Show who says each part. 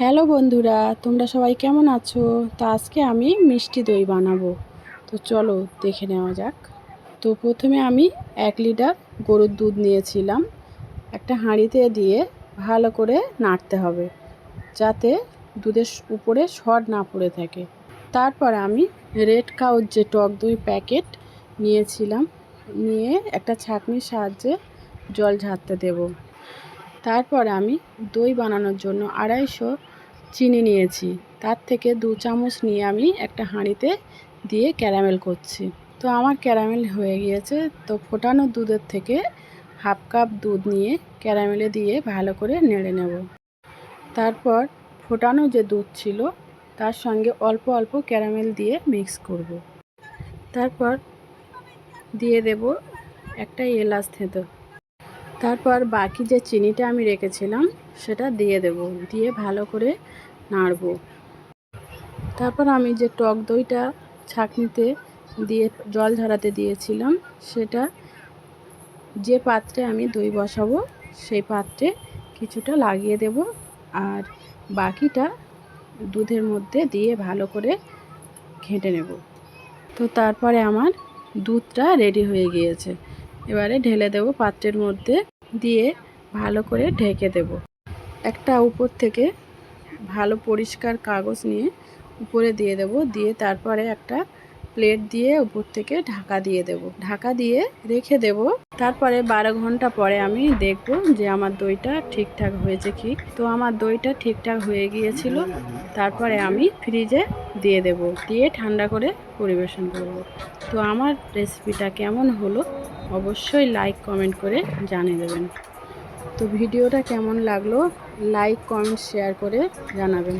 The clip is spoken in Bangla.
Speaker 1: হ্যালো বন্ধুরা, তোমরা সবাই কেমন আছো? তো আজকে আমি মিষ্টি দই বানাবো। তো চলো দেখে নেওয়া যাক। তো প্রথমে আমি 1 লিটার গরুর দুধ নিয়েছিলাম। একটা হাঁড়িতে দিয়ে ভালো করে নাড়তে হবে, যাতে দুধের উপরে সর না পড়ে থাকে। তারপর আমি রেড কাউর যে টক দই প্যাকেট নিয়েছিলাম, নিয়ে একটা ছাঁকনির সাহায্যে জল ঝারতে দেব। তারপর আমি দই বানানোর জন্য 250 চিনি নিয়েছি। তার থেকে 2 চামচ নিয়ে আমি একটা হাঁড়িতে দিয়ে ক্যারামেল করছি। তো আমার ক্যারামেল হয়ে গিয়েছে। তো ফোটানো দুধের থেকে হাফ কাপ দুধ নিয়ে ক্যারামেলে দিয়ে ভালো করে নেড়ে নেব। তারপর ফোটানো যে দুধ ছিল তার সঙ্গে অল্প অল্প ক্যারামেল দিয়ে মিক্স করব। তারপর দিয়ে দেব একটা এলাচ থেঁতো। তারপর বাকি যে চিনিটা আমি রেখেছিলাম সেটা দিয়ে দেব, দিয়ে ভালো করে নাড়ব। তারপর আমি যে টক দইটা ছাঁকনিতে দিয়ে জল ঝরাতে দিয়েছিলাম, সেটা যে পাত্রে আমি দই বসাবো সেই পাত্রে কিছুটা লাগিয়ে দেব, আর বাকিটা দুধের মধ্যে দিয়ে ভালো করে ঘেঁটে নেব। তো তারপরে আমার দুধটা রেডি হয়ে গিয়েছে। এবারে ঢেলে দেব পাত্রের মধ্যে, দিয়ে ভালো করে ঢেকে দেব। একটা উপর থেকে ভালো পরিষ্কার কাগজ নিয়ে উপরে দিয়ে দেব, দিয়ে তারপরে একটা প্লেট দিয়ে উপর থেকে ঢাকা দিয়ে দেব। ঢাকা দিয়ে রেখে দেব। তারপরে 12 ঘন্টা পরে আমি দেখব যে আমার দইটা ঠিকঠাক হয়েছে কি। তো আমার দইটা ঠিকঠাক হয়ে গিয়েছিল। তারপরে আমি ফ্রিজে দিয়ে দেব, দিয়ে ঠান্ডা করে পরিবেশন করব। তো আমার রেসিপিটা কেমন হলো অবশ্যই লাইক কমেন্ট করে জানিয়ে দেবেন। তো ভিডিওটা কেমন লাগলো লাইক কমেন্ট শেয়ার করে জানাবেন।